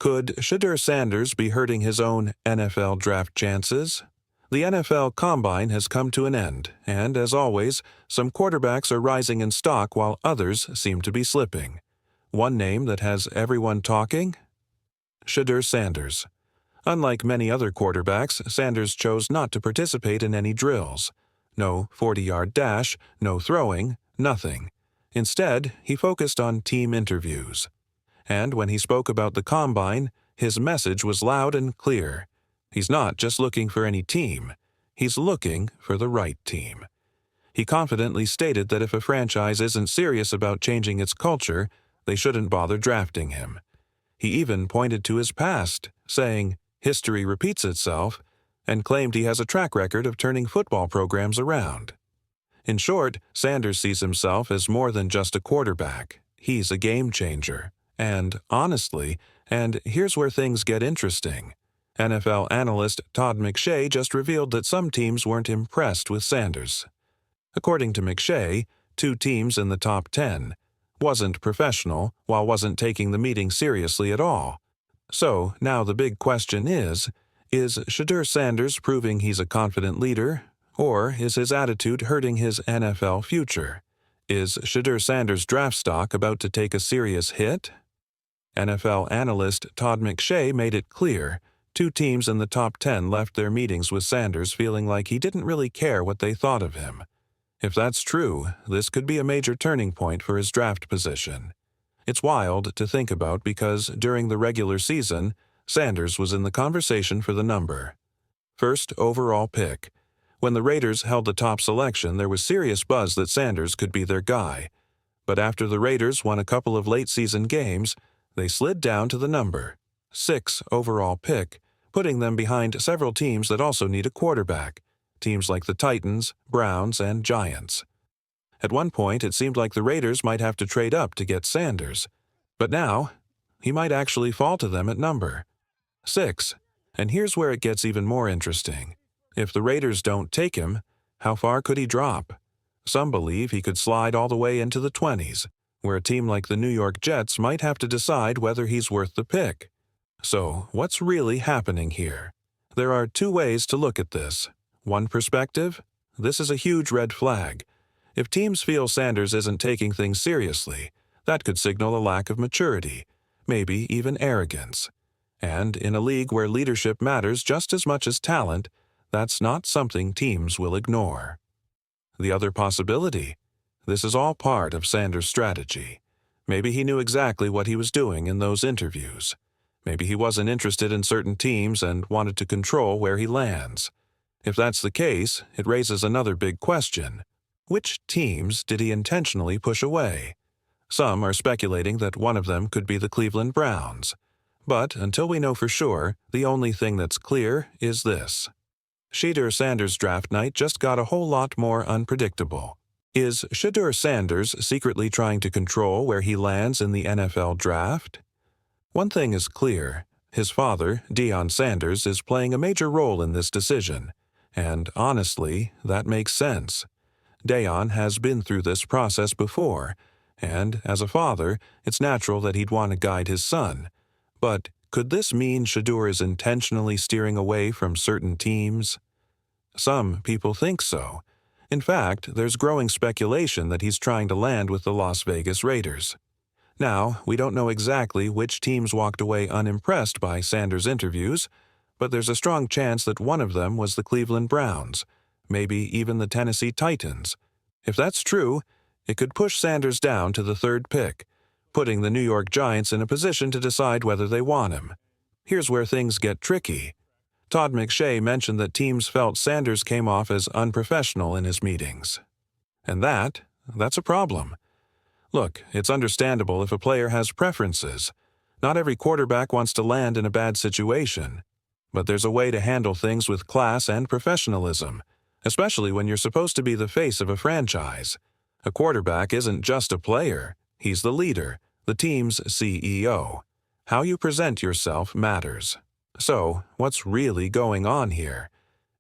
Could Shedeur Sanders be hurting his own NFL draft chances? The NFL Combine has come to an end, and as always, some quarterbacks are rising in stock while others seem to be slipping. One name that has everyone talking? Shedeur Sanders. Unlike many other quarterbacks, Sanders chose not to participate in any drills. No 40-yard dash, no throwing, nothing. Instead, he focused on team interviews. And when he spoke about the Combine, his message was loud and clear. He's not just looking for any team. He's looking for the right team. He confidently stated that if a franchise isn't serious about changing its culture, they shouldn't bother drafting him. He even pointed to his past, saying, "History repeats itself," and claimed he has a track record of turning football programs around. In short, Sanders sees himself as more than just a quarterback. He's a game changer. And, honestly, and here's where things get interesting, NFL analyst Todd McShay just revealed that some teams weren't impressed with Sanders. According to McShay, 2 teams in the top 10 wasn't professional while wasn't taking the meeting seriously at all. So, now the big question is Shedeur Sanders proving he's a confident leader, or is his attitude hurting his NFL future? Is Shedeur Sanders' draft stock about to take a serious hit? NFL analyst Todd McShay made it clear 2 teams in the top 10 left their meetings with Sanders feeling like he didn't really care what they thought of him. If that's true, this could be a major turning point for his draft position. It's wild to think about because during the regular season, Sanders was in the conversation for the number. First overall pick. When the Raiders held the top selection, there was serious buzz that Sanders could be their guy. But after the Raiders won a couple of late-season games, they slid down to the number 6 overall pick, putting them behind several teams that also need a quarterback, teams like the Titans, Browns, and Giants. At one point, it seemed like the Raiders might have to trade up to get Sanders, but now, he might actually fall to them at number 6. And here's where it gets even more interesting. If the Raiders don't take him, how far could he drop? Some believe he could slide all the way into the 20s, where a team like the New York Jets might have to decide whether he's worth the pick. So, what's really happening here? There are 2 ways to look at this. One perspective: this is a huge red flag. If teams feel Sanders isn't taking things seriously, that could signal a lack of maturity, maybe even arrogance. And in a league where leadership matters just as much as talent, that's not something teams will ignore. The other possibility: this is all part of Sanders' strategy. Maybe he knew exactly what he was doing in those interviews. Maybe he wasn't interested in certain teams and wanted to control where he lands. If that's the case, it raises another big question. Which teams did he intentionally push away? Some are speculating that one of them could be the Cleveland Browns. But until we know for sure, the only thing that's clear is this. Shedeur Sanders' draft night just got a whole lot more unpredictable. Is Shedeur Sanders secretly trying to control where he lands in the NFL draft? One thing is clear. His father, Deion Sanders, is playing a major role in this decision. And honestly, that makes sense. Deion has been through this process before, and as a father, it's natural that he'd want to guide his son. But could this mean Shedeur is intentionally steering away from certain teams? Some people think so. In fact, there's growing speculation that he's trying to land with the Las Vegas Raiders. Now, we don't know exactly which teams walked away unimpressed by Sanders' interviews, but there's a strong chance that one of them was the Cleveland Browns, maybe even the Tennessee Titans. If that's true, it could push Sanders down to the 3rd pick, putting the New York Giants in a position to decide whether they want him. Here's where things get tricky. Todd McShay mentioned that teams felt Sanders came off as unprofessional in his meetings. And that's a problem. Look, it's understandable if a player has preferences. Not every quarterback wants to land in a bad situation. But there's a way to handle things with class and professionalism, especially when you're supposed to be the face of a franchise. A quarterback isn't just a player. He's the leader, the team's CEO. How you present yourself matters. So, what's really going on here?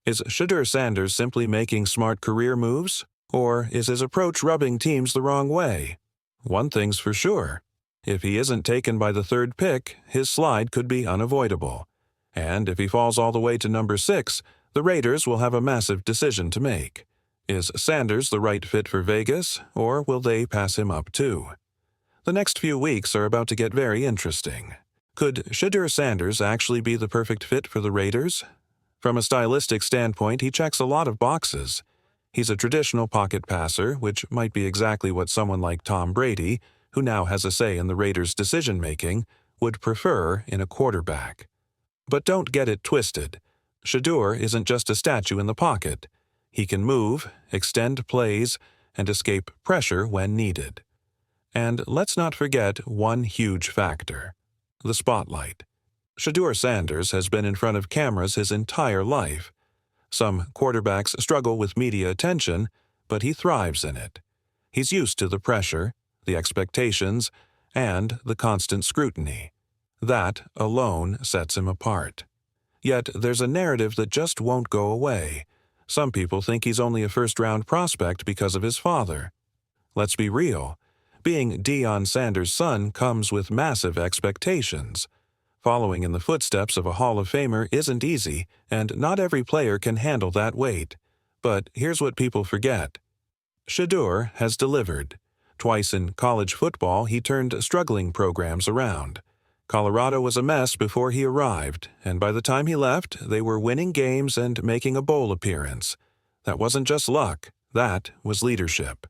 Is Shedeur Sanders simply making smart career moves? Or is his approach rubbing teams the wrong way? One thing's for sure. If he isn't taken by the third pick, his slide could be unavoidable. And if he falls all the way to number 6, the Raiders will have a massive decision to make. Is Sanders the right fit for Vegas, or will they pass him up too? The next few weeks are about to get very interesting. Could Shedeur Sanders actually be the perfect fit for the Raiders? From a stylistic standpoint, he checks a lot of boxes. He's a traditional pocket passer, which might be exactly what someone like Tom Brady, who now has a say in the Raiders' decision-making, would prefer in a quarterback. But don't get it twisted. Shedeur isn't just a statue in the pocket. He can move, extend plays, and escape pressure when needed. And let's not forget one huge factor: the spotlight. Shedeur Sanders has been in front of cameras his entire life. Some quarterbacks struggle with media attention, but he thrives in it. He's used to the pressure, the expectations, and the constant scrutiny. That alone sets him apart. Yet there's a narrative that just won't go away. Some people think he's only a first-round prospect because of his father. Let's be real. Being Deion Sanders' son comes with massive expectations. Following in the footsteps of a Hall of Famer isn't easy, and not every player can handle that weight. But here's what people forget. Shedeur has delivered. Twice in college football, he turned struggling programs around. Colorado was a mess before he arrived, and by the time he left, they were winning games and making a bowl appearance. That wasn't just luck, that was leadership.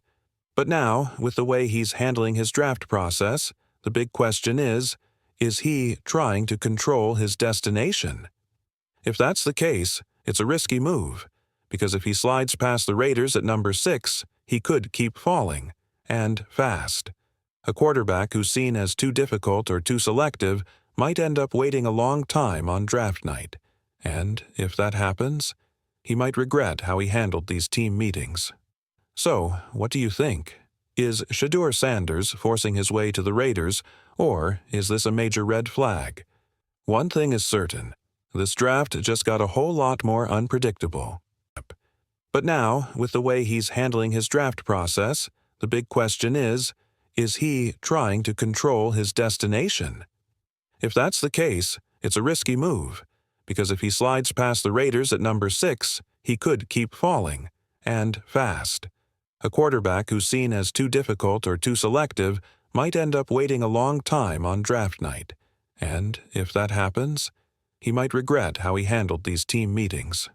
But now, with the way he's handling his draft process, the big question is he trying to control his destination? If that's the case, it's a risky move, because if he slides past the Raiders at number 6, he could keep falling, and fast. A quarterback who's seen as too difficult or too selective might end up waiting a long time on draft night, and if that happens, he might regret how he handled these team meetings. So, what do you think? Is Shedeur Sanders forcing his way to the Raiders, or is this a major red flag? One thing is certain: this draft just got a whole lot more unpredictable. But now, with the way he's handling his draft process, the big question is he trying to control his destination? If that's the case, it's a risky move, because if he slides past the Raiders at number 6, he could keep falling, and fast. A quarterback who's seen as too difficult or too selective might end up waiting a long time on draft night, and if that happens, he might regret how he handled these team meetings.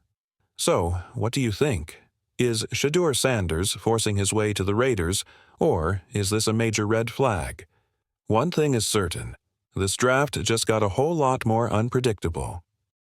So, what do you think? Is Shedeur Sanders forcing his way to the Raiders, or is this a major red flag? One thing is certain: this draft just got a whole lot more unpredictable.